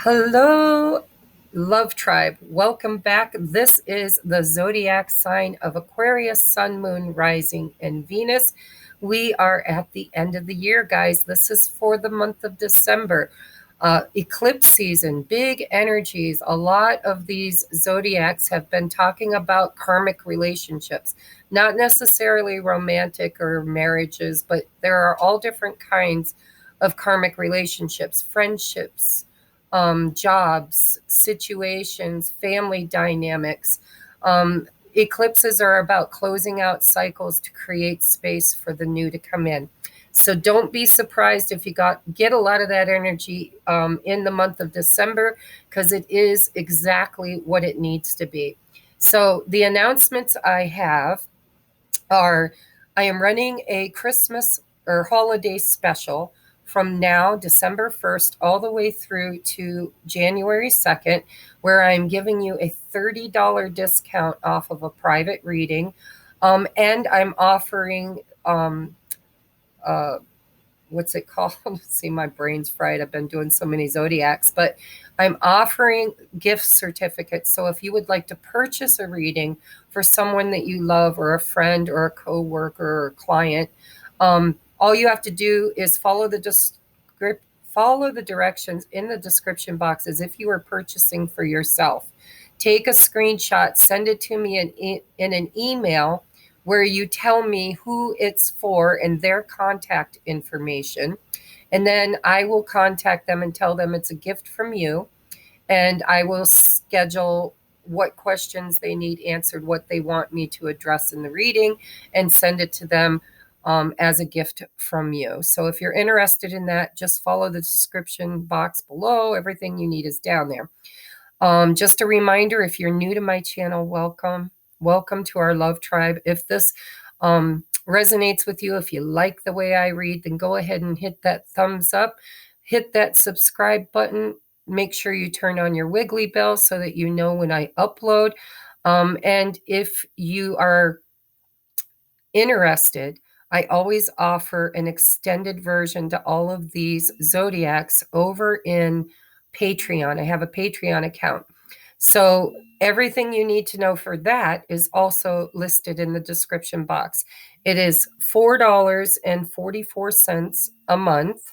Hello, Love Tribe. Welcome back. This is the zodiac sign of Aquarius, Sun, Moon, Rising, and Venus. We are at the end of the year, guys. This is for the month of December. Eclipse season, big energies. A lot of these zodiacs have been talking about karmic relationships, not necessarily romantic or marriages, but there are all different kinds of karmic relationships, friendships, jobs, situations, family dynamics. Eclipses are about closing out cycles to create space for the new to come in. So don't be surprised if you get a lot of that energy in the month of December, because it is exactly what it needs to be. So the announcements I have are I am running a Christmas or holiday special from now, December 1st, all the way through to January 2nd, where I'm giving you a $30 discount off of a private reading. And I'm offering, uh, what's it called? See, my brain's fried. I've been doing so many zodiacs, but I'm offering gift certificates. So if you would like to purchase a reading for someone that you love, or a friend, or a coworker, or a client, all you have to do is follow the directions in the description box as if you were purchasing for yourself. Take a screenshot, send it to me in an email where you tell me who it's for and their contact information. And then I will contact them and tell them it's a gift from you. And I will schedule what questions they need answered, what they want me to address in the reading, and send it to them as a gift from you. So if you're interested in that, just follow the description box below. Everything you need is down there. Just a reminder, if you're new to my channel, welcome. Welcome to our Love Tribe. If this resonates with you, if you like the way I read, then go ahead and hit that thumbs up, hit that subscribe button. Make sure you turn on your wiggly bell so that you know when I upload. And if you are interested, I always offer an extended version to all of these zodiacs over in Patreon. I have a Patreon account. So everything you need to know for that is also listed in the description box. It is $4.44 a month.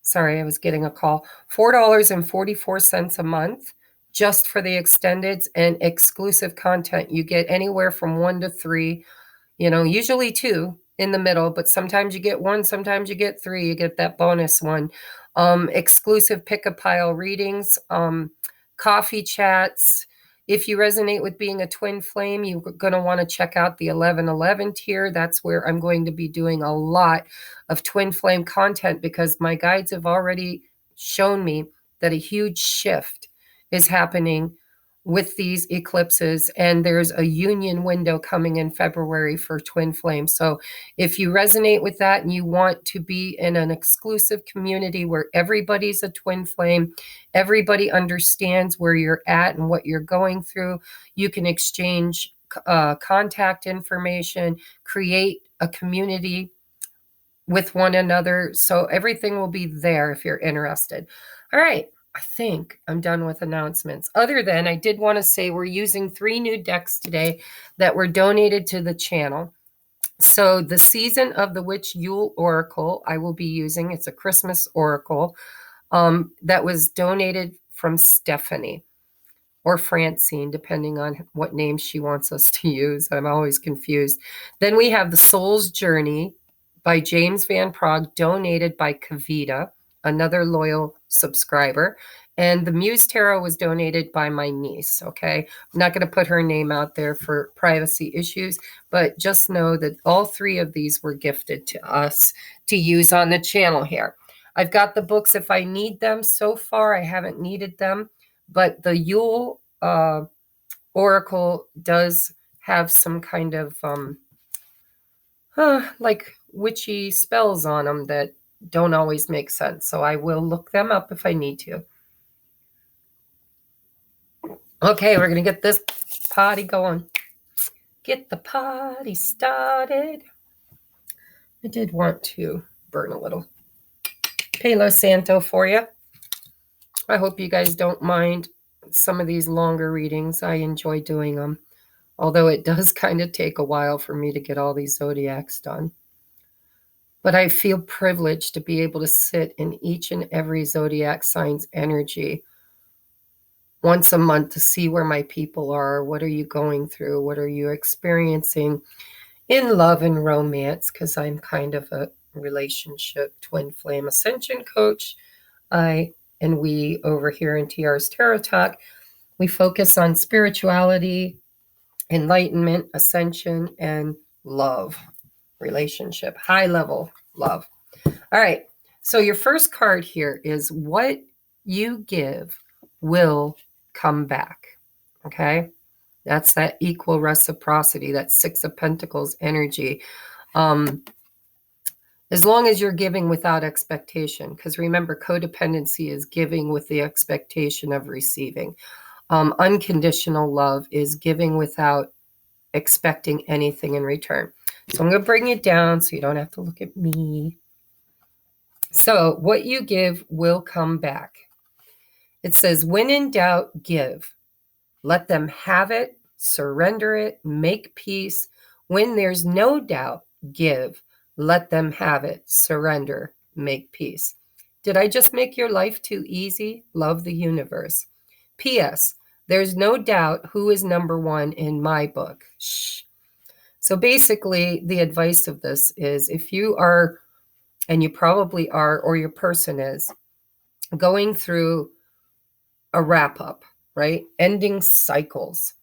Sorry, I was getting a call. $4.44 a month just for the extendeds and exclusive content. You get anywhere from 1 to 3, usually 2 in the middle, but sometimes you get 1, sometimes you get 3. You get that bonus one. Exclusive pick-a-pile readings, coffee chats. If you resonate with being a twin flame, you're going to want to check out the 1111 tier. That's where I'm going to be doing a lot of twin flame content, because my guides have already shown me that a huge shift is happening with these eclipses, and there's a union window coming in February for twin flame. So if you resonate with that and you want to be in an exclusive community where everybody's a twin flame, everybody understands where you're at and what you're going through, you can exchange contact information, create a community with one another. So everything will be there if you're interested. All right. I think I'm done with announcements. Other than I did want to say we're using 3 new decks today that were donated to the channel. So the Season of the Witch Yule Oracle I will be using. It's a Christmas oracle that was donated from Stephanie or Francine, depending on what name she wants us to use. I'm always confused. Then we have The Soul's Journey by James Van Prague, donated by Kavita, another loyal subscriber. And the Muse Tarot was donated by my niece, okay? I'm not going to put her name out there for privacy issues, but just know that all 3 of these were gifted to us to use on the channel here. I've got the books if I need them. So far, I haven't needed them, but the Yule Oracle does have some kind of like witchy spells on them that don't always make sense. So I will look them up if I need to. Okay, we're going to get this party going. Get the party started. I did want to burn a little Palo Santo for you. I hope you guys don't mind some of these longer readings. I enjoy doing them, although it does kind of take a while for me to get all these zodiacs done. But I feel privileged to be able to sit in each and every zodiac sign's energy once a month to see where my people are. What are you going through? What are you experiencing in love and romance? Because I'm kind of a relationship twin flame ascension coach. We over here in TR's Tarot Talk, we focus on spirituality, enlightenment, ascension, and love, relationship, high level love. All right. So your first card here is what you give will come back. Okay. That's that equal reciprocity, that Six of Pentacles energy. As long as you're giving without expectation, because remember, codependency is giving with the expectation of receiving. Unconditional love is giving without expecting anything in return. So I'm going to bring it down so you don't have to look at me. So what you give will come back. It says, when in doubt, give. Let them have it, surrender it, make peace. When there's no doubt, give. Let them have it, surrender, make peace. Did I just make your life too easy? Love the universe. P.S. There's no doubt who is number one in my book. Shh. So basically, the advice of this is if you are, and you probably are, or your person is, going through a wrap up, right? Ending cycles.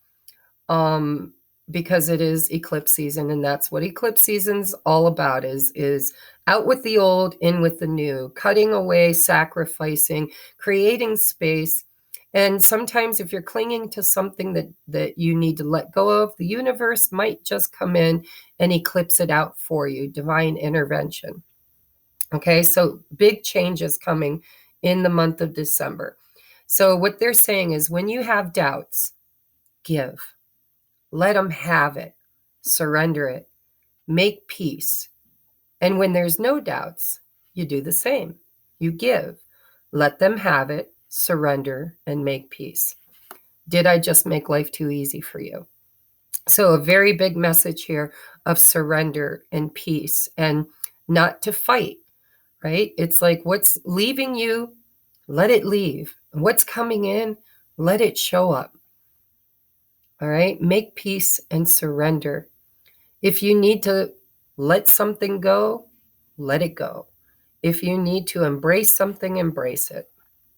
Because it is eclipse season, and that's what eclipse season's all about, is out with the old, in with the new, cutting away, sacrificing, creating space. And sometimes if you're clinging to something that you need to let go of, the universe might just come in and eclipse it out for you, divine intervention. Okay, so big changes coming in the month of December. So what they're saying is when you have doubts, give. Let them have it. Surrender it. Make peace. And when there's no doubts, you do the same. You give. Let them have it. Surrender and make peace. Did I just make life too easy for you? So a very big message here of surrender and peace and not to fight, right? It's like what's leaving you, let it leave. What's coming in, let it show up. All right? Make peace and surrender. If you need to let something go, let it go. If you need to embrace something, embrace it.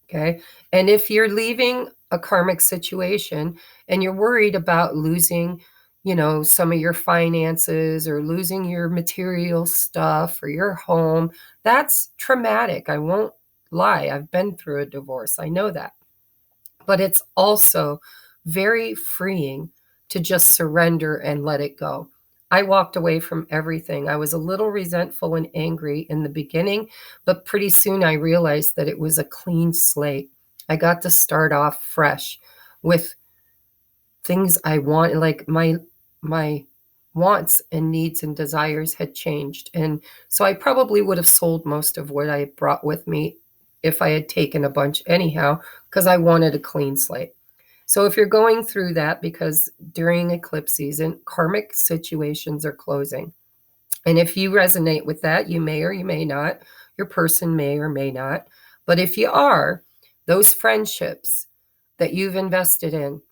Okay? And if you're leaving a karmic situation and you're worried about losing, some of your finances or losing your material stuff or your home, that's traumatic. I won't lie. I've been through a divorce. I know that. But it's also very freeing to just surrender and let it go. I walked away from everything. I was a little resentful and angry in the beginning, but pretty soon I realized that it was a clean slate. I got to start off fresh with things I want, like my wants and needs and desires had changed. And so I probably would have sold most of what I brought with me if I had taken a bunch anyhow, because I wanted a clean slate. So if you're going through that, because during eclipse season, karmic situations are closing. And if you resonate with that, you may or you may not. Your person may or may not. But if you are, those friendships that you've invested in,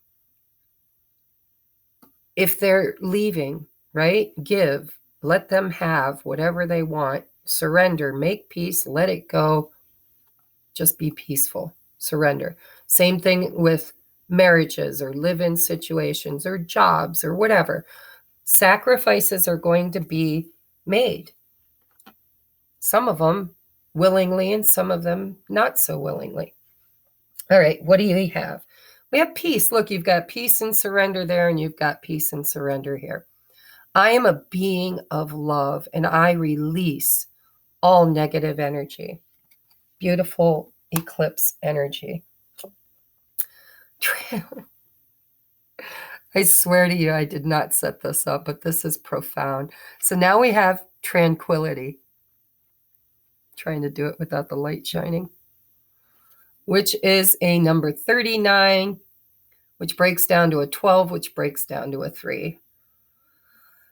if they're leaving, right? Give, let them have whatever they want, surrender, make peace, let it go. Just be peaceful, surrender. Same thing with marriages or live-in situations or jobs or whatever. Sacrifices are going to be made. Some of them willingly and some of them not so willingly. All right, what do you have? We have peace. Look, you've got peace and surrender there, and you've got peace and surrender here. I am a being of love, and I release all negative energy. Beautiful eclipse energy. I swear to you, I did not set this up, but this is profound. So now we have tranquility. Trying to do it without the light shining. which is a number 39, which breaks down to a 12, which breaks down to a 3.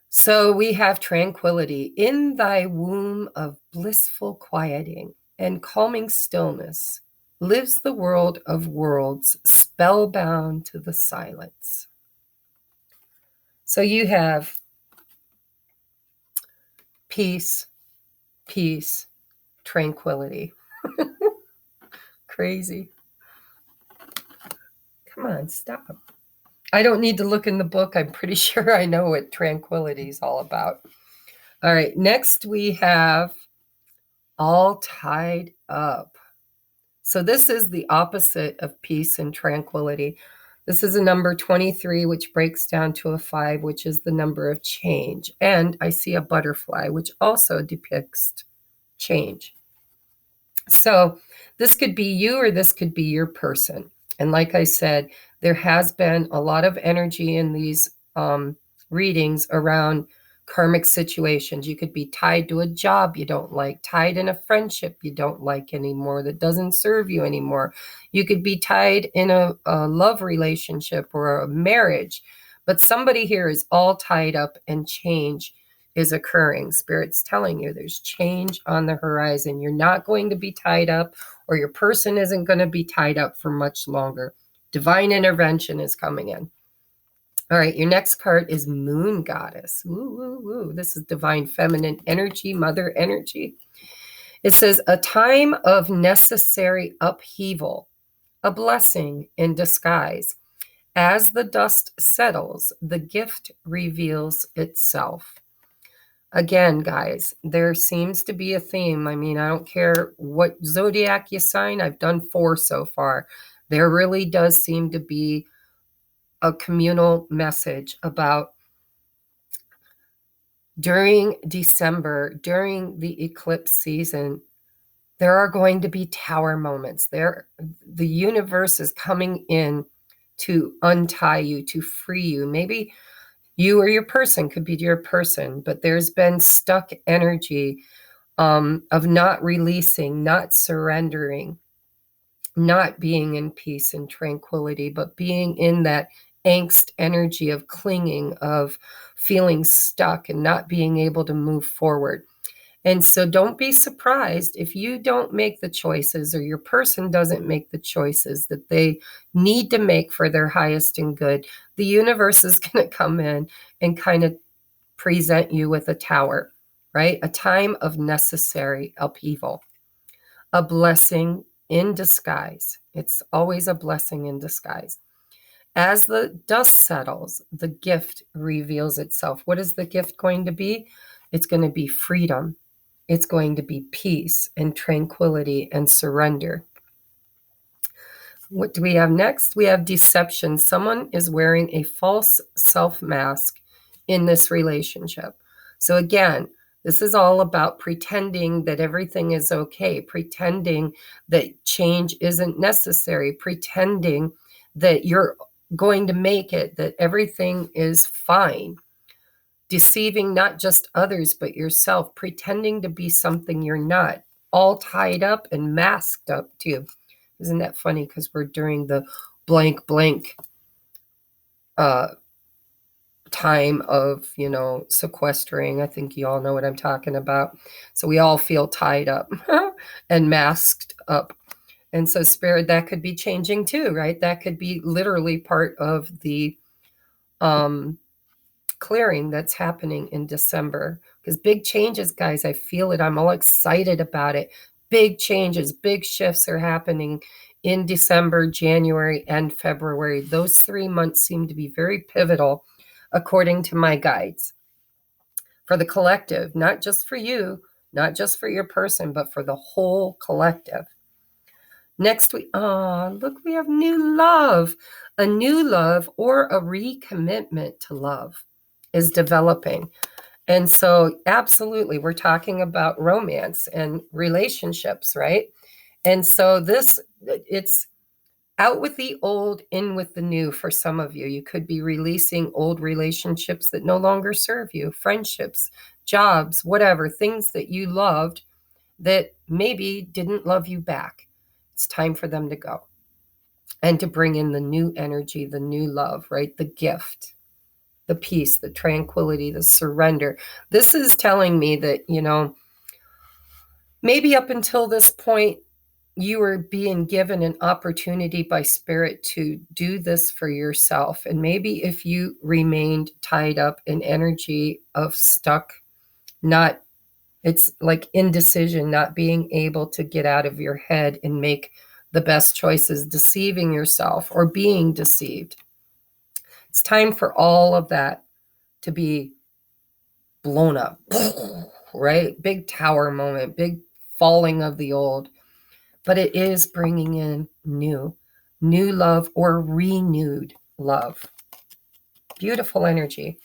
So we have tranquility. In thy womb of blissful quieting and calming stillness lives the world of worlds, spellbound to the silence. So you have peace, peace, tranquility. Crazy. Come on, stop. I don't need to look in the book. I'm pretty sure I know what tranquility is all about. All right, next we have all tied up. So this is the opposite of peace and tranquility. This is a number 23, which breaks down to a 5, which is the number of change. And I see a butterfly, which also depicts change. So this could be you or this could be your person. And like I said, there has been a lot of energy in these readings around karmic situations. You could be tied to a job you don't like, tied in a friendship you don't like anymore, that doesn't serve you anymore. You could be tied in a love relationship or a marriage, but somebody here is all tied up and change is occurring. Spirit's telling you there's change on the horizon. You're not going to be tied up, or your person isn't going to be tied up for much longer. Divine intervention is coming in. All right, your next card is Moon Goddess. Woo, woo, woo. This is divine feminine energy, mother energy. It says, a time of necessary upheaval, a blessing in disguise. As the dust settles, the gift reveals itself. Again, guys, there seems to be a theme. I mean, I don't care what zodiac you sign. I've done 4 so far. There really does seem to be a communal message about during December, during the eclipse season, there are going to be tower moments. The universe is coming in to untie you, to free you. Maybe you or your person could be your person, but there's been stuck energy of not releasing, not surrendering, not being in peace and tranquility, but being in that angst energy of clinging, of feeling stuck and not being able to move forward. And so don't be surprised if you don't make the choices, or your person doesn't make the choices that they need to make for their highest and good. The universe is going to come in and kind of present you with a tower, right? A time of necessary upheaval, a blessing in disguise. It's always a blessing in disguise. As the dust settles, the gift reveals itself. What is the gift going to be? It's going to be freedom. It's going to be peace and tranquility and surrender. What do we have next? We have deception. Someone is wearing a false self mask in this relationship. So again, this is all about pretending that everything is okay, pretending that change isn't necessary, pretending that you're going to make it, that everything is fine, deceiving not just others, but yourself, pretending to be something you're not, all tied up and masked up too. Isn't that funny? Because we're during the blank time of, sequestering. I think you all know what I'm talking about. So we all feel tied up and masked up. And so spirit, that could be changing too, right? That could be literally part of the clearing that's happening in December. Because big changes, guys, I feel it. I'm all excited about it. Big changes, big shifts are happening in December, January, and February. Those 3 months seem to be very pivotal, according to my guides, for the collective, not just for you, not just for your person, but for the whole collective. Next, we have new love. A new love or a recommitment to love is developing. And so absolutely, we're talking about romance and relationships, right? And so it's out with the old, in with the new for some of you. You could be releasing old relationships that no longer serve you, friendships, jobs, whatever, things that you loved that maybe didn't love you back. It's time for them to go and to bring in the new energy, the new love, right? The gift, the peace, the tranquility, the surrender. This is telling me that, maybe up until this point, you were being given an opportunity by spirit to do this for yourself. And maybe if you remained tied up in energy of stuck, it's like indecision, not being able to get out of your head and make the best choices, deceiving yourself or being deceived. It's time for all of that to be blown up, right? Big tower moment, big falling of the old. But it is bringing in new love or renewed love. Beautiful energy.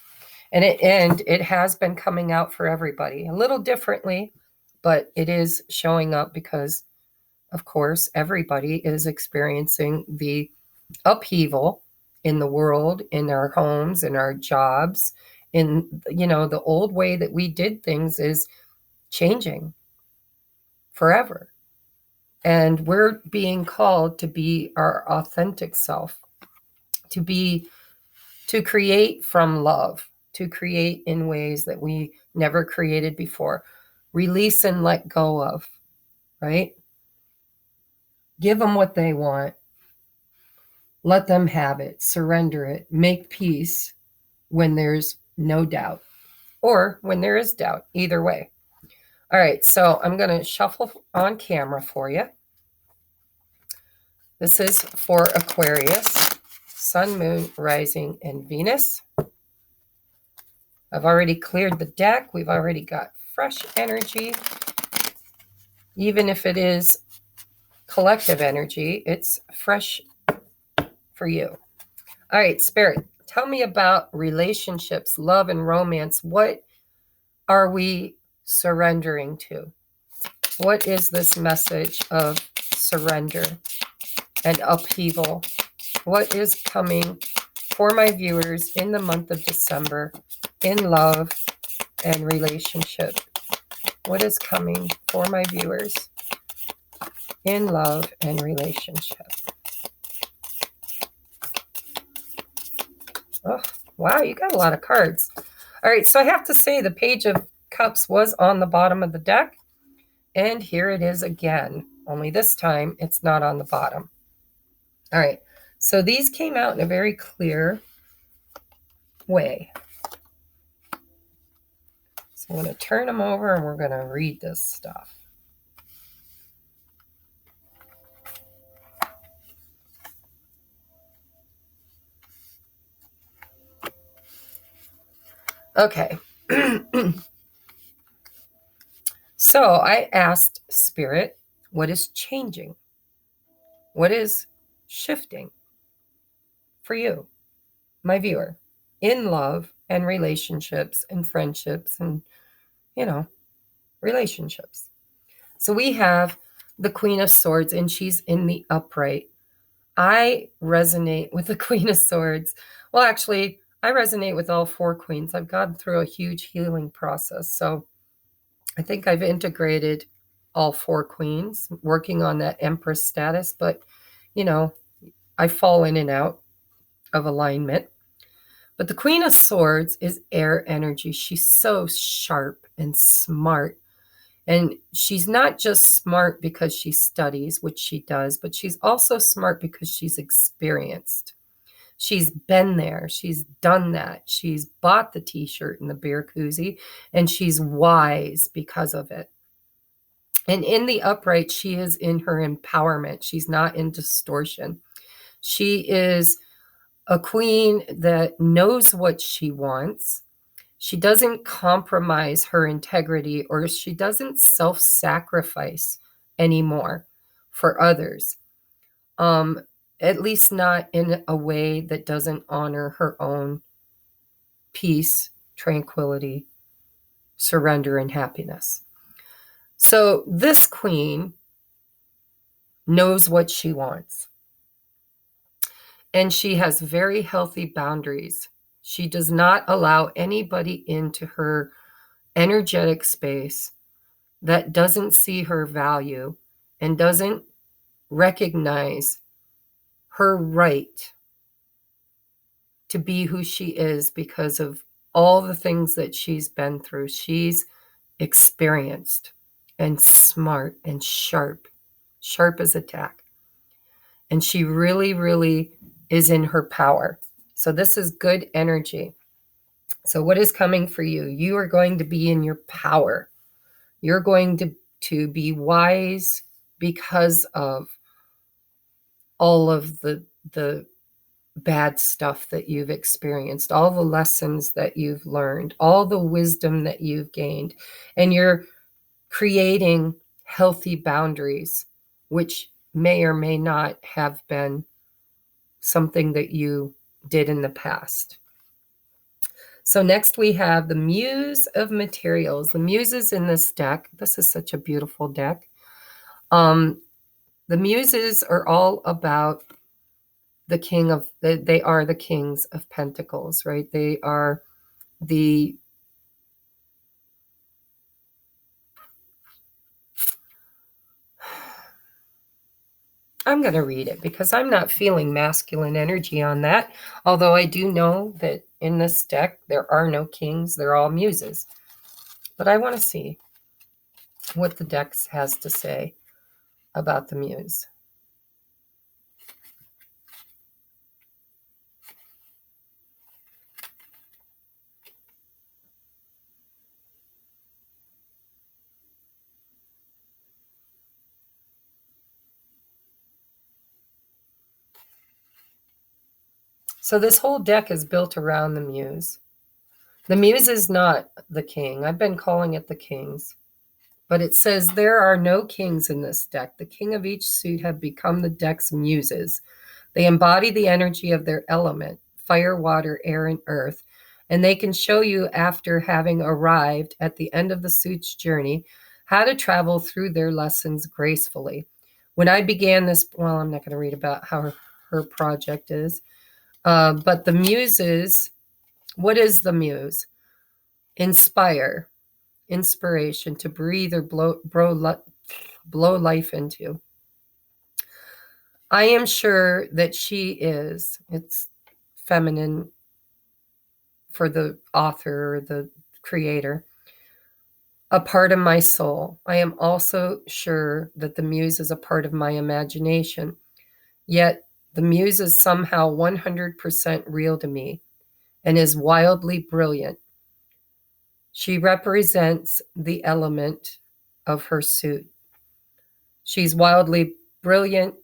And it has been coming out for everybody a little differently, but it is showing up because, of course, everybody is experiencing the upheaval in the world, in our homes, in our jobs. In, the old way that we did things is changing forever. And we're being called to be our authentic self, to create from love, to create in ways that we never created before. Release and let go of, right? Give them what they want. Let them have it. Surrender it. Make peace when there's no doubt or when there is doubt. Either way. All right, so I'm going to shuffle on camera for you. This is for Aquarius, Sun, Moon, Rising, and Venus. I've already cleared the deck. We've already got fresh energy. Even if it is collective energy, it's fresh for you. All right, Spirit, tell me about relationships, love, and romance. What are we surrendering to? What is this message of surrender and upheaval? What is coming for my viewers in the month of December in love and relationship? What is coming for my viewers in love and relationship? Oh, wow, you got a lot of cards. All right, so I have to say the Page of Cups was on the bottom of the deck, and here it is again, only this time it's not on the bottom. All right, so these came out in a very clear way. So I'm going to turn them over and we're going to read this stuff. Okay. So I asked Spirit, what is changing? What is shifting for you, my viewer, in love and relationships and friendships and, relationships? So we have the Queen of Swords, and she's in the upright. I resonate with the Queen of Swords. Well, actually, I resonate with all four queens. I've gone through a huge healing process. So I think I've integrated all four queens, working on that Empress status. But, I fall in and out of alignment. But the Queen of Swords is air energy. She's so sharp and smart. And she's not just smart because she studies, which she does, but she's also smart because she's experienced. She's been there. She's done that. She's bought the t-shirt and the beer koozie, and she's wise because of it. And in the upright, she is in her empowerment. She's not in distortion. She is a queen that knows what she wants. She doesn't compromise her integrity, or she doesn't self-sacrifice anymore for others. At least not in a way that doesn't honor her own peace, tranquility, surrender, and happiness. So this queen knows what she wants. And she has very healthy boundaries. She does not allow anybody into her energetic space that doesn't see her value and doesn't recognize her right to be who she is because of all the things that she's been through. She's experienced and smart and sharp as a tack. And she really, really is in her power. So this is good energy. So what is coming for you? You are going to be in your power. You're going to be wise because of all of the bad stuff that you've experienced, all the lessons that you've learned, all the wisdom that you've gained. And you're creating healthy boundaries, which may or may not have been something that you did in the past. So next we have the Muse of Materials. The Muses in this deck, this is such a beautiful deck. The Muses are all about the king of, they are the kings of pentacles, right? They are the, I'm going to read it because I'm not feeling masculine energy on that. Although I do know that in this deck, there are no kings. They're all muses. But I want to see what the deck has to say about the muse. So this whole deck is built around the muse. The muse is not the king. I've been calling it the kings. But it says there are no kings in this deck. The king of each suit have become the deck's muses. They embody the energy of their element, fire, water, air, and earth. And they can show you, after having arrived at the end of the suit's journey, how to travel through their lessons gracefully. When I began this, well, I'm not going to read about how her project is. But the muses, what is the muse? Inspire, inspiration, to breathe or blow life into. I am sure that she is, it's feminine for the author or the creator, a part of my soul. I am also sure that the muse is a part of my imagination. Yet the muse is somehow 100% real to me and is wildly brilliant. She represents the element of her suit. She's wildly brilliant.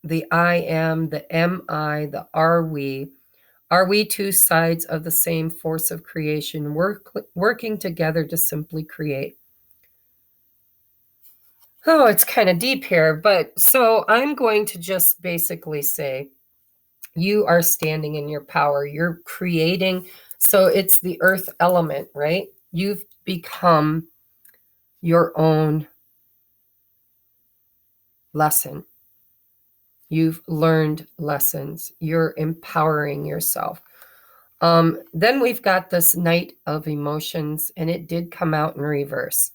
The I am, the am I, the are we. Are we two sides of the same force of creation, working together to simply create? Oh, it's kind of deep here, but so I'm going to just basically say you are standing in your power. You're creating. So it's the earth element, right? You've become your own lesson. You've learned lessons. You're empowering yourself. Then we've got this Knight of Emotions, and it did come out in reverse.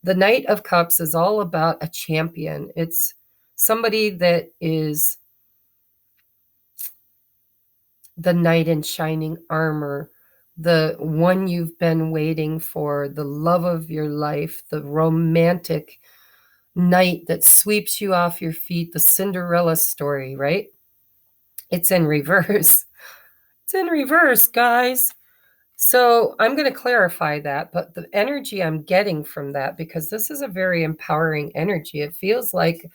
The Knight of Cups is all about a champion. It's somebody that is the knight in shining armor, the one you've been waiting for, the love of your life, the romantic knight that sweeps you off your feet, the Cinderella story, right? It's in reverse. It's in reverse, guys. So I'm going to clarify that, but the energy I'm getting from that, because this is a very empowering energy, it feels like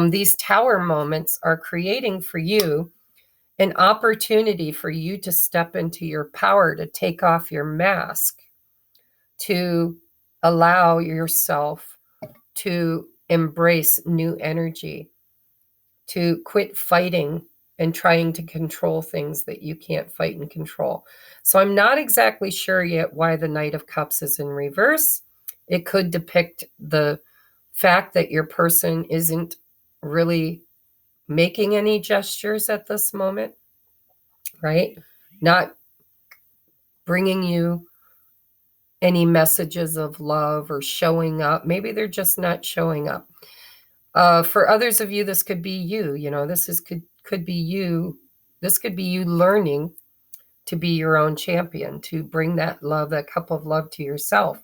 these tower moments are creating for you an opportunity for you to step into your power, to take off your mask, to allow yourself to embrace new energy, to quit fighting and trying to control things that you can't fight and control. So I'm not exactly sure yet why the Knight of Cups is in reverse. It could depict the fact that your person isn't really making any gestures at this moment, right? Not bringing you any messages of love or showing up. Maybe they're just not showing up. For others of you, this could be you. Could be you. This could be you learning to be your own champion, to bring that love, that cup of love to yourself.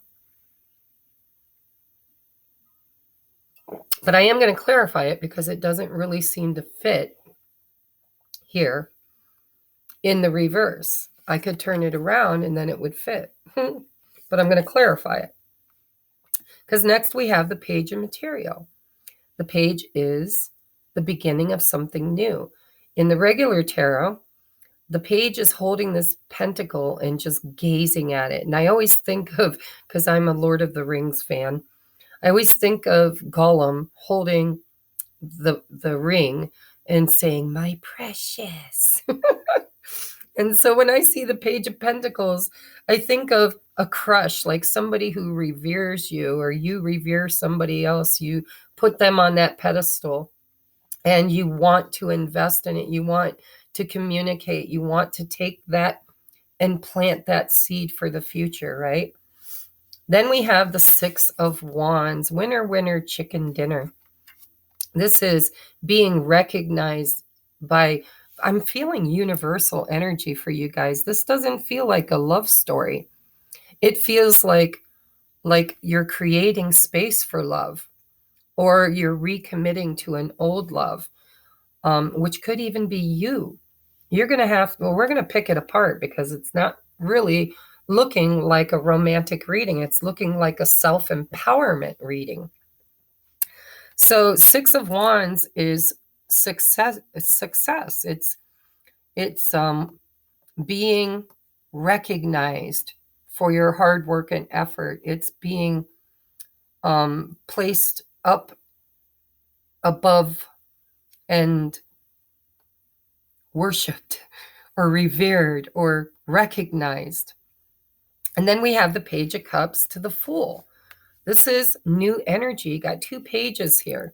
But I am going to clarify it because it doesn't really seem to fit here in the reverse. I could turn it around and then it would fit. But I'm going to clarify it. Because next we have the page of material. The page is the beginning of something new. In the regular tarot, the page is holding this pentacle and just gazing at it. And I always think of, because I'm a Lord of the Rings fan, I always think of Gollum holding the ring and saying, "My precious." And so when I see the page of pentacles, I think of a crush, like somebody who reveres you, or you revere somebody else. You put them on that pedestal and you want to invest in it. You want to communicate. You want to take that and plant that seed for the future, right? Then we have the Six of Wands. Winner, winner, chicken dinner. This is being recognized by, I'm feeling universal energy for you guys. This doesn't feel like a love story. It feels like you're creating space for love, or you're recommitting to an old love, which could even be you. You're going to we're going to pick it apart because it's not really looking like a romantic reading. It's looking like a self-empowerment reading. So Six of Wands is success. It's success. It's being recognized for your hard work and effort. It's being placed up above and worshipped or revered or recognized. And then we have the Page of Cups to the Fool. This is new energy. You got two pages here.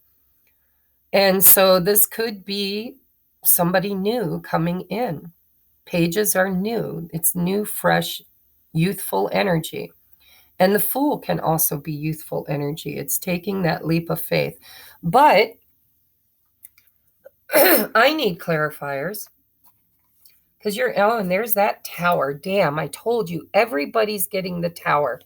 And so this could be somebody new coming in. Pages are new. It's new, fresh, youthful energy. And the Fool can also be youthful energy. It's taking that leap of faith. But I need clarifiers. Because and there's that Tower. Damn, I told you, everybody's getting the Tower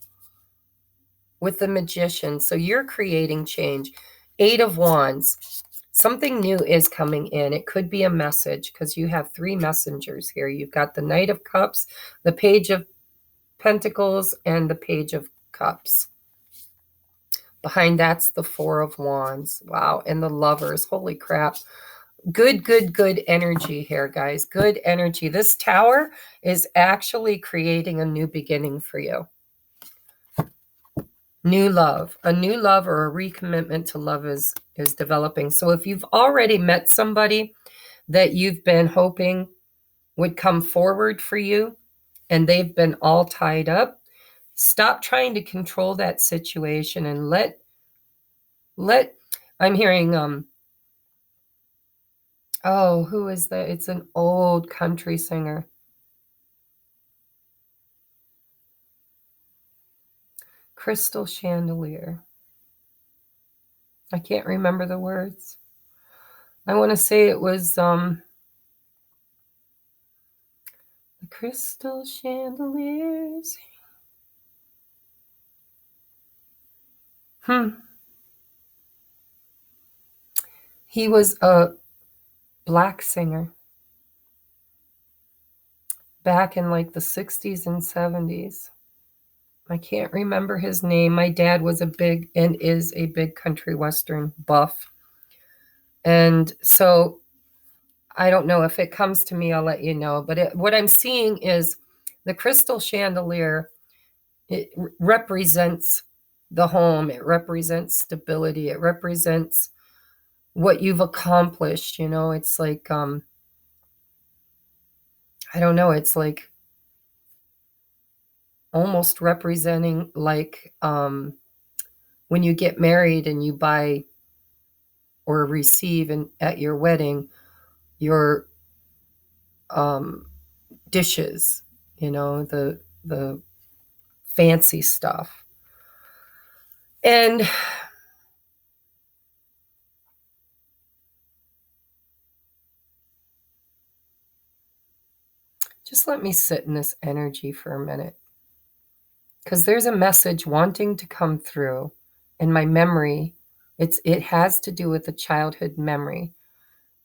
with the Magician. So you're creating change. Eight of Wands. Something new is coming in. It could be a message because you have three messengers here. You've got the Knight of Cups, the Page of Pentacles, and the Page of Cups. Behind that's the Four of Wands. Wow. And the Lovers. Holy crap. Good energy here, guys. Good energy. This Tower is actually creating a new beginning for you. New love. A new love or a recommitment to love is developing. So if you've already met somebody that you've been hoping would come forward for you and they've been all tied up, stop trying to control that situation and let I'm hearing oh, who is that? It's an old country singer. Crystal Chandelier. I can't remember the words. I want to say it was the crystal chandeliers. He was a black singer back in like the 60s and 70s. I can't remember his name. My dad was a big and is a big country western buff. And so I don't know. If it comes to me, I'll let you know. But what I'm seeing is the crystal chandelier. It represents the home. It represents stability. It represents what you've accomplished. It's like, I don't know. It's like almost representing like when you get married and you buy or receive at your wedding your dishes, the fancy stuff. And Just let me sit in this energy for a minute. Because there's a message wanting to come through in my memory. It has to do with a childhood memory,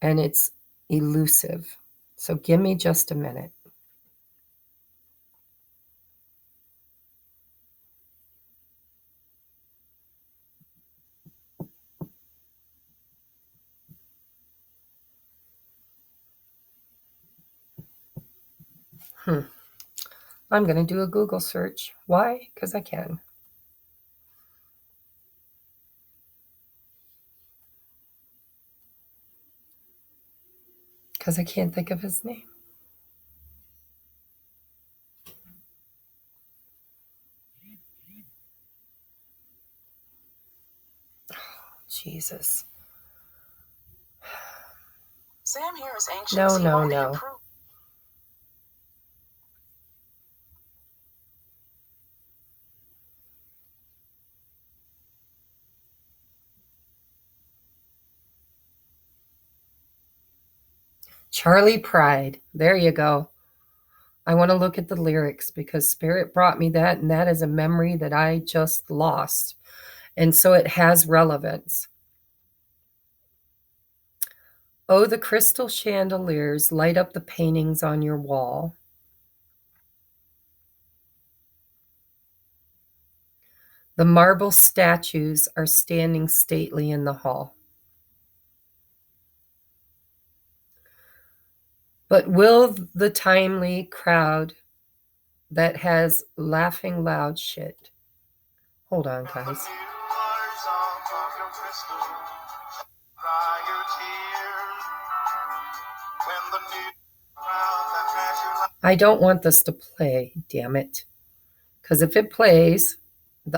and it's elusive. So give me just a minute. I'm going to do a Google search. Why? Because I can. Because I can't think of his name. Jesus. Sam here is anxious. No. Charlie Pride. There you go. I want to look at the lyrics because Spirit brought me that, and that is a memory that I just lost. And so it has relevance. Oh, the crystal chandeliers light up the paintings on your wall. The marble statues are standing stately in the hall. But will the timely crowd that has laughing loud shit? Hold on, guys. I don't want this to play, damn it. Because if it plays,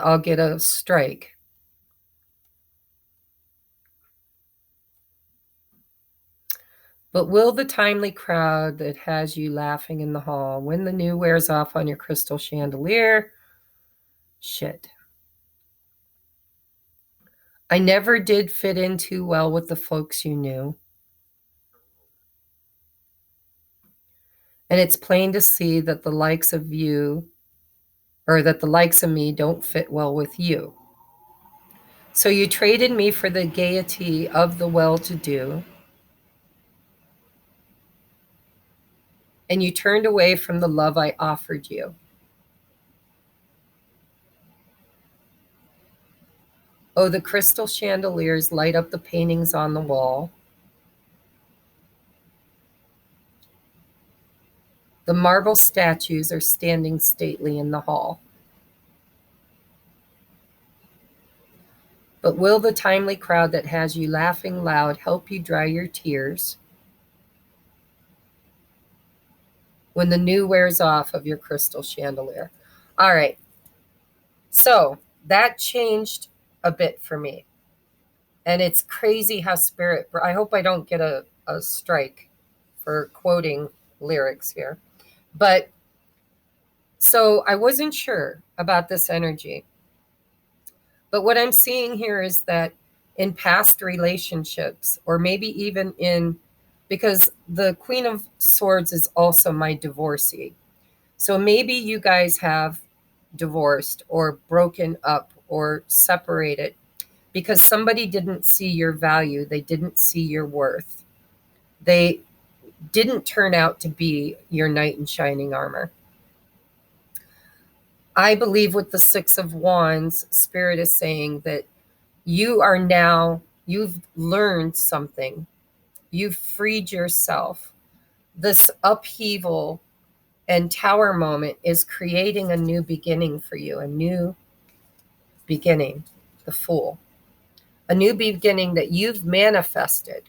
I'll get a strike. But will the timely crowd that has you laughing in the hall, when the new wears off on your crystal chandelier? Shit. I never did fit in too well with the folks you knew. And it's plain to see that the likes of you, or that the likes of me, don't fit well with you. So you traded me for the gaiety of the well-to-do, and you turned away from the love I offered you. Oh, the crystal chandeliers light up the paintings on the wall. The marble statues are standing stately in the hall. But will the timely crowd that has you laughing loud help you dry your tears when the new wears off of your crystal chandelier? All right. So that changed a bit for me. And it's crazy how Spirit, I hope I don't get a strike for quoting lyrics here. But so I wasn't sure about this energy. But what I'm seeing here is that in past relationships, or maybe even because the Queen of Swords is also my divorcee. So maybe you guys have divorced or broken up or separated because somebody didn't see your value. They didn't see your worth. They didn't turn out to be your knight in shining armor. I believe with the Six of Wands, Spirit is saying that you've learned something. You've freed yourself. This upheaval and tower moment is creating a new beginning for you, a new beginning, the Fool. A new beginning that you've manifested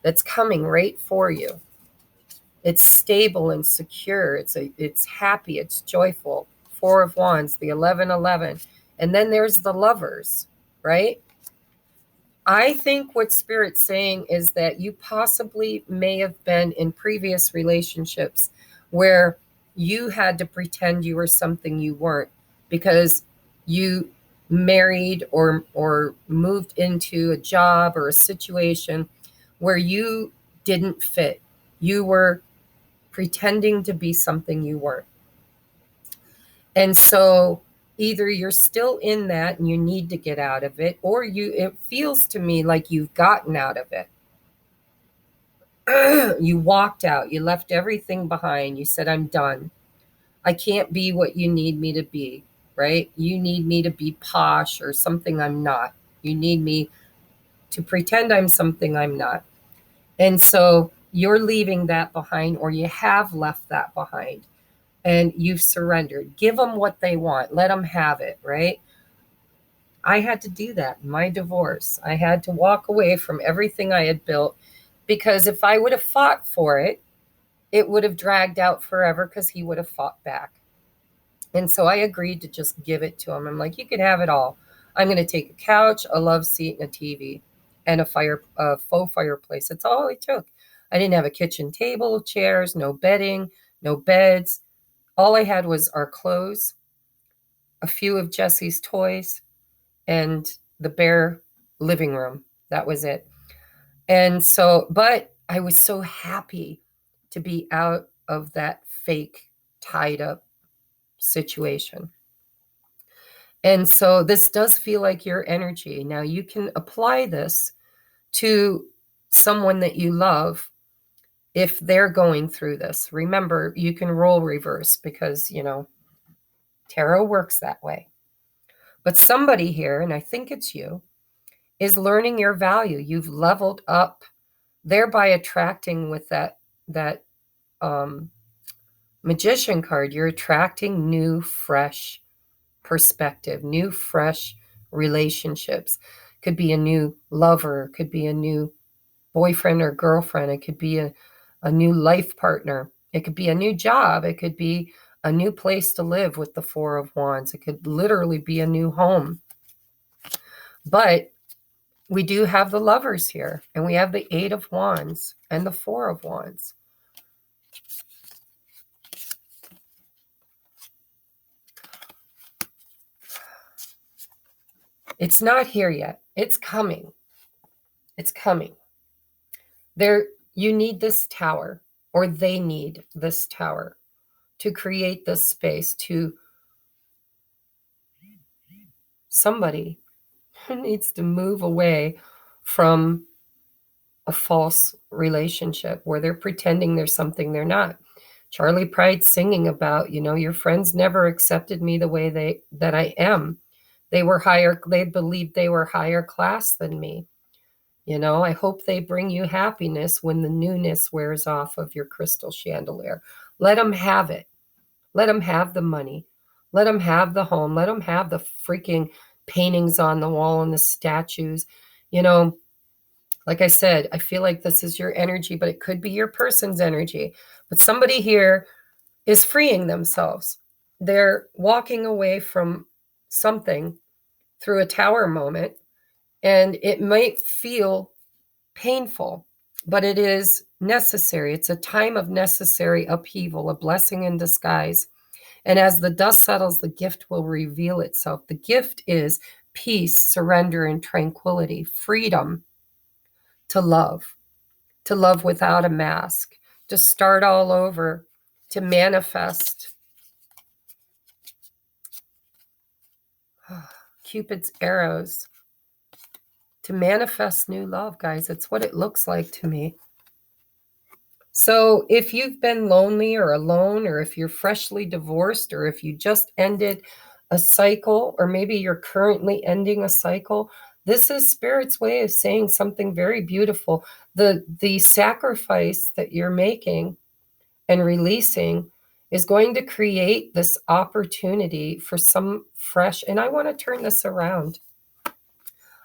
that's coming right for you. It's stable and secure. It's happy. It's joyful. Four of Wands, the 1111. And then there's the Lovers, right? I think what Spirit's saying is that you possibly may have been in previous relationships where you had to pretend you were something you weren't because you married or moved into a job or a situation where you didn't fit. You were pretending to be something you weren't. And so either you're still in that and you need to get out of it, or it feels to me like you've gotten out of it. You walked out, you left everything behind. You said, I'm done. I can't be what you need me to be, right? You need me to be posh or something I'm not. You need me to pretend I'm something I'm not. And so you're leaving that behind, or you have left that behind, and you've surrendered. Give them what they want. Let them have it, right? I had to do that in my divorce. I had to walk away from everything I had built, because if I would have fought for it, it would have dragged out forever because he would have fought back. And so I agreed to just give it to him. I'm like, you can have it all. I'm going to take a couch, a love seat, and a TV, and a faux fireplace. That's all I took. I didn't have a kitchen table, chairs, no bedding, no beds. All I had was our clothes, a few of Jesse's toys, and the bare living room. That was it. And so, but I was so happy to be out of that fake, tied up situation. And so this does feel like your energy. Now you can apply this to someone that you love if they're going through this. Remember, you can role reverse because, tarot works that way. But somebody here, and I think it's you, is learning your value. You've leveled up, thereby attracting with that magician card. You're attracting new, fresh perspective, new, fresh relationships. Could be a new lover, could be a new boyfriend or girlfriend, it could be a new life partner, it could be a new job, it could be a new place to live with the Four of Wands, it could literally be a new home. But we do have the Lovers here, and we have the Eight of Wands and the Four of Wands. It's not here yet. It's coming. It's coming. You need this tower, or they need this tower to create this space to somebody who needs to move away from a false relationship where they're pretending there's something they're not. Charlie Pride's singing about, your friends never accepted me the way that I am. They believed they were higher class than me. I hope they bring you happiness when the newness wears off of your crystal chandelier. Let them have it. Let them have the money. Let them have the home. Let them have the freaking paintings on the wall and the statues. Like I said, I feel like this is your energy, but it could be your person's energy. But somebody here is freeing themselves. They're walking away from something through a tower moment, and it might feel painful, but it is necessary. It's a time of necessary upheaval, a blessing in disguise. And as the dust settles, the gift will reveal itself. The gift is peace, surrender, and tranquility, freedom to love without a mask, to start all over, to manifest. Cupid's arrows. To manifest new love, guys. It's what it looks like to me. So if you've been lonely or alone, or if you're freshly divorced, or if you just ended a cycle, or maybe you're currently ending a cycle, this is Spirit's way of saying something very beautiful. The sacrifice that you're making and releasing is going to create this opportunity for some fresh, and I want to turn this around.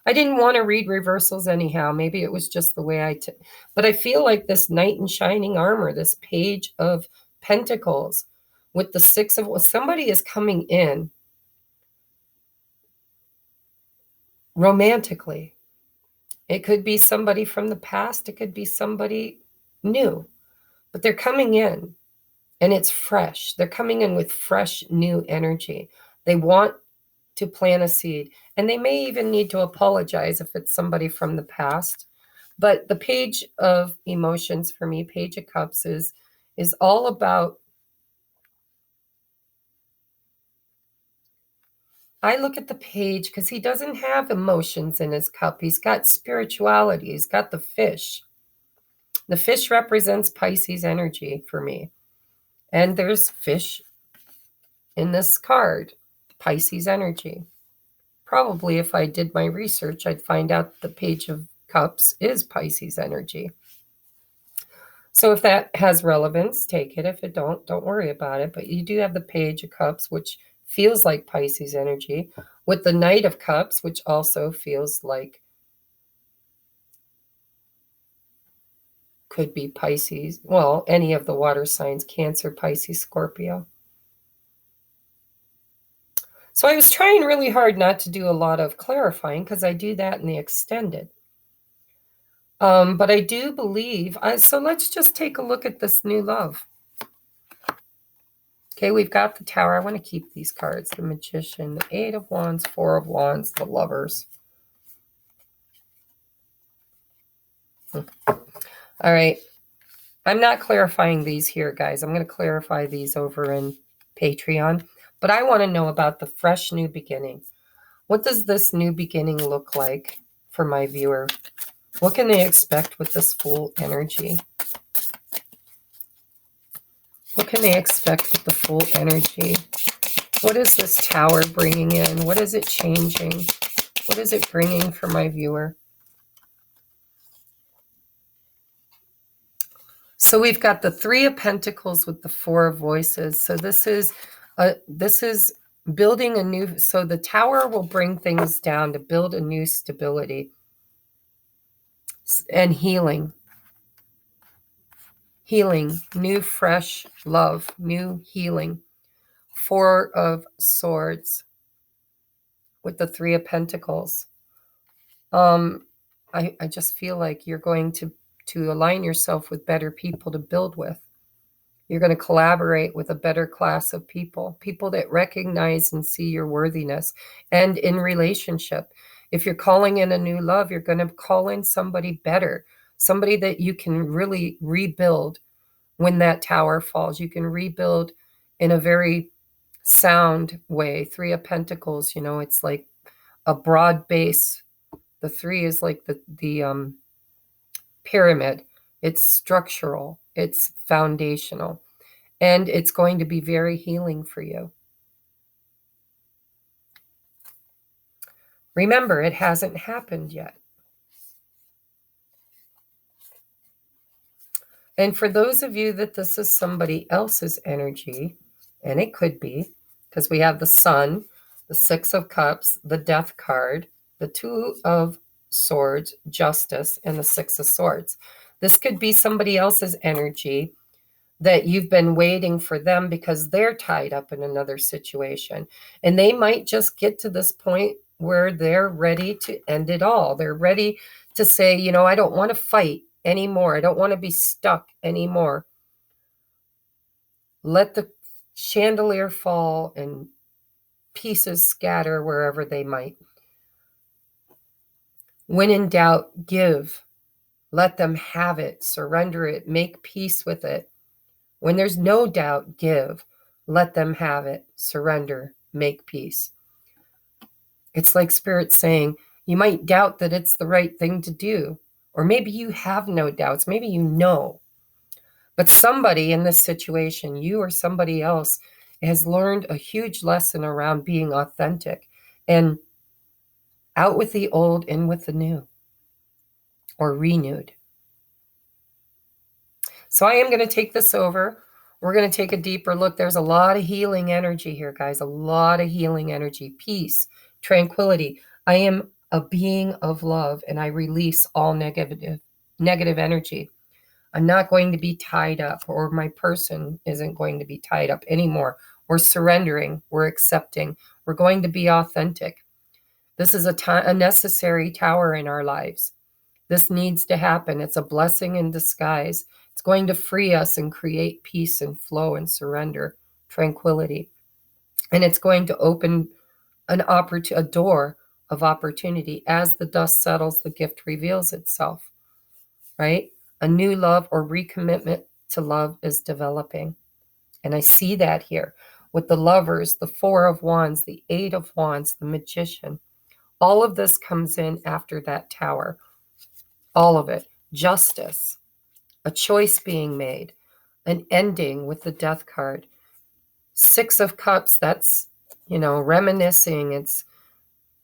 I didn't want to read reversals anyhow. Maybe it was just the way but I feel like this knight in shining armor, this Page of Pentacles with the Six of, somebody is coming in romantically. It could be somebody from the past. It could be somebody new, but they're coming in and it's fresh. They're coming in with fresh, new energy. They want to plant a seed, and they may even need to apologize if it's somebody from the past. But the Page of Emotions for me, Page of Cups, is is all about, I look at the page because he doesn't have emotions in his cup. He's got spirituality. He's got the fish. The fish represents Pisces energy for me. And there's fish in this card, Pisces energy. Probably if I did my research, I'd find out the Page of Cups is Pisces energy. So if that has relevance, take it. If it don't worry about it. But you do have the Page of Cups, which feels like Pisces energy, with the Knight of Cups, which also feels like could be Pisces. Well, any of the water signs, Cancer, Pisces, Scorpio. So I was trying really hard not to do a lot of clarifying because I do that in the extended. But I do believe, so let's just take a look at this new love. Okay, we've got the Tower. I want to keep these cards. The Magician, the Eight of Wands, Four of Wands, the Lovers. All right. I'm not clarifying these here, guys. I'm going to clarify these over in Patreon. But I want to know about the fresh new beginning. What does this new beginning look like for my viewer? What can they expect with this Fool energy? What can they expect with the Fool energy? What is this Tower bringing in? What is it changing? What is it bringing for my viewer? So we've got the Three of Pentacles with the Four of Voices. So this is building a new, so the Tower will bring things down to build a new stability and healing. Healing, new fresh love, new healing. Four of Swords with the Three of Pentacles. I just feel like you're going to align yourself with better people to build with. You're going to collaborate with a better class of people that recognize and see your worthiness. And in relationship, if you're calling in a new love, you're going to call in somebody better, somebody that you can really rebuild when that Tower falls. You can rebuild in a very sound way. Three of Pentacles, it's like a broad base. The three is like the pyramid. It's structural. It's foundational. And it's going to be very healing for you. Remember, it hasn't happened yet. And for those of you that this is somebody else's energy, and it could be, because we have the Sun, the Six of Cups, the Death card, the Two of Swords, Justice, and the Six of Swords. This could be somebody else's energy that you've been waiting for them because they're tied up in another situation. And they might just get to this point where they're ready to end it all. They're ready to say, I don't want to fight anymore. I don't want to be stuck anymore. Let the chandelier fall and pieces scatter wherever they might. When in doubt, give. Let them have it. Surrender it. Make peace with it. When there's no doubt, give. Let them have it. Surrender. Make peace. It's like Spirit saying, you might doubt that it's the right thing to do. Or maybe you have no doubts. Maybe you know. But somebody in this situation, you or somebody else, has learned a huge lesson around being authentic and out with the old, in with the new, or renewed. So I am going to take this over. We're going to take a deeper look. There's a lot of healing energy here, guys. A lot of healing energy. Peace, tranquility. I am a being of love, and I release all negative energy. I'm not going to be tied up, or my person isn't going to be tied up anymore. We're surrendering. We're accepting. We're going to be authentic. This is a necessary Tower in our lives. This needs to happen. It's a blessing in disguise. It's going to free us and create peace and flow and surrender, tranquility. And it's going to open a door of opportunity. As the dust settles, the gift reveals itself, right? A new love or recommitment to love is developing. And I see that here with the Lovers, the Four of Wands, the Eight of Wands, the Magician. All of this comes in after that Tower. All of it. Justice, a choice being made, an ending with the Death card. Six of Cups, that's, reminiscing. It's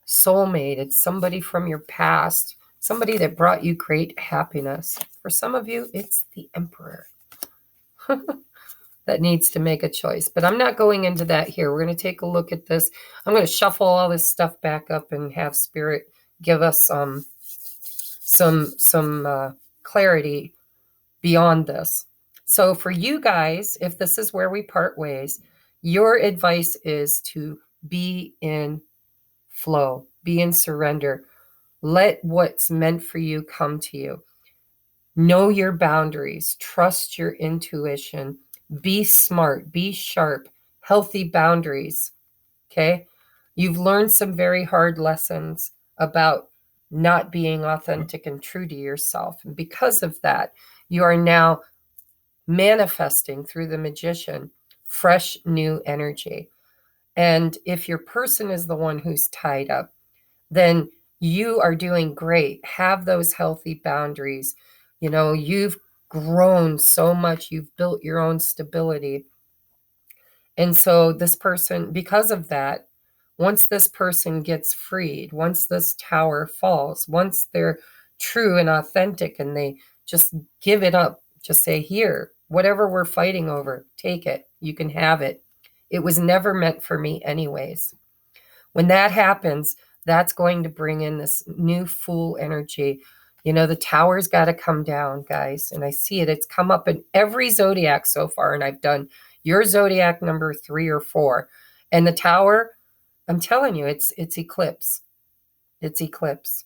soulmate. It's somebody from your past, somebody that brought you great happiness. For some of you, it's the Emperor that needs to make a choice. But I'm not going into that here. We're going to take a look at this. I'm going to shuffle all this stuff back up and have Spirit give us some clarity beyond this. So for you guys, if this is where we part ways, your advice is to be in flow, be in surrender. Let what's meant for you come to you. Know your boundaries, trust your intuition, be smart, be sharp, healthy boundaries. Okay? You've learned some very hard lessons about not being authentic and true to yourself. And because of that, you are now manifesting through the Magician fresh new energy. And if your person is the one who's tied up, then you are doing great. Have those healthy boundaries. You've grown so much. You've built your own stability. And so this person, because of that, once this person gets freed, once this tower falls, once they're true and authentic and they just give it up, just say, here, whatever we're fighting over, take it. You can have it. It was never meant for me anyways. When that happens, that's going to bring in this new Fool energy. The tower's got to come down, guys. And I see it. It's come up in every zodiac so far. And I've done your zodiac number 3 or 4. And the tower, I'm telling you, it's eclipse. It's eclipse.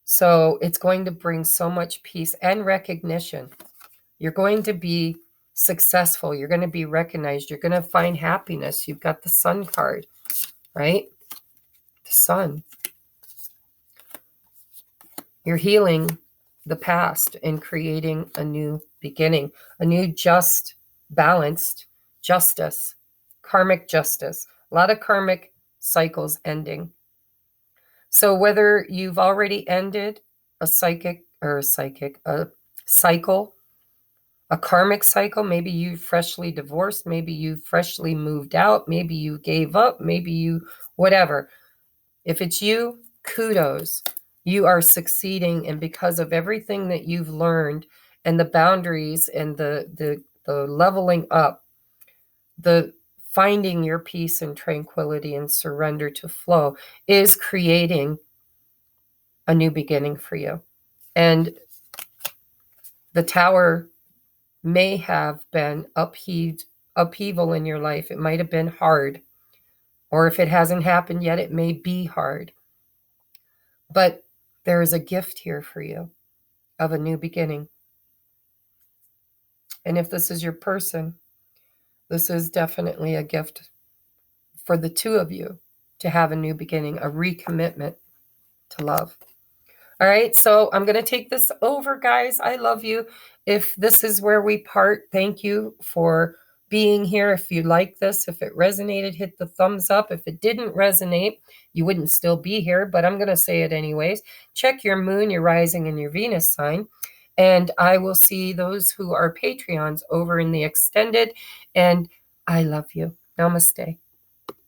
So it's going to bring so much peace and recognition. You're going to be successful. You're going to be recognized. You're going to find happiness. You've got the Sun card, right? The Sun. You're healing the past and creating a new beginning, a new just, balanced justice, karmic justice. A lot of karmic cycles ending. So whether you've already ended a cycle, a karmic cycle, maybe you freshly divorced, maybe you freshly moved out, maybe you gave up, maybe you whatever. If it's you, kudos. You are succeeding, and because of everything that you've learned and the boundaries and the leveling up, the finding your peace and tranquility and surrender to flow is creating a new beginning for you. And the tower may have been upheaval in your life. It might have been hard. Or if it hasn't happened yet, it may be hard. But there is a gift here for you of a new beginning. And if this is your person, this is definitely a gift for the two of you to have a new beginning, a recommitment to love. All right, so I'm going to take this over, guys. I love you. If this is where we part, thank you for being here. If you like this, if it resonated, hit the thumbs up. If it didn't resonate, you wouldn't still be here, but I'm going to say it anyways. Check your moon, your rising, and your Venus sign. And I will see those who are Patreons over in the extended. And I love you. Namaste.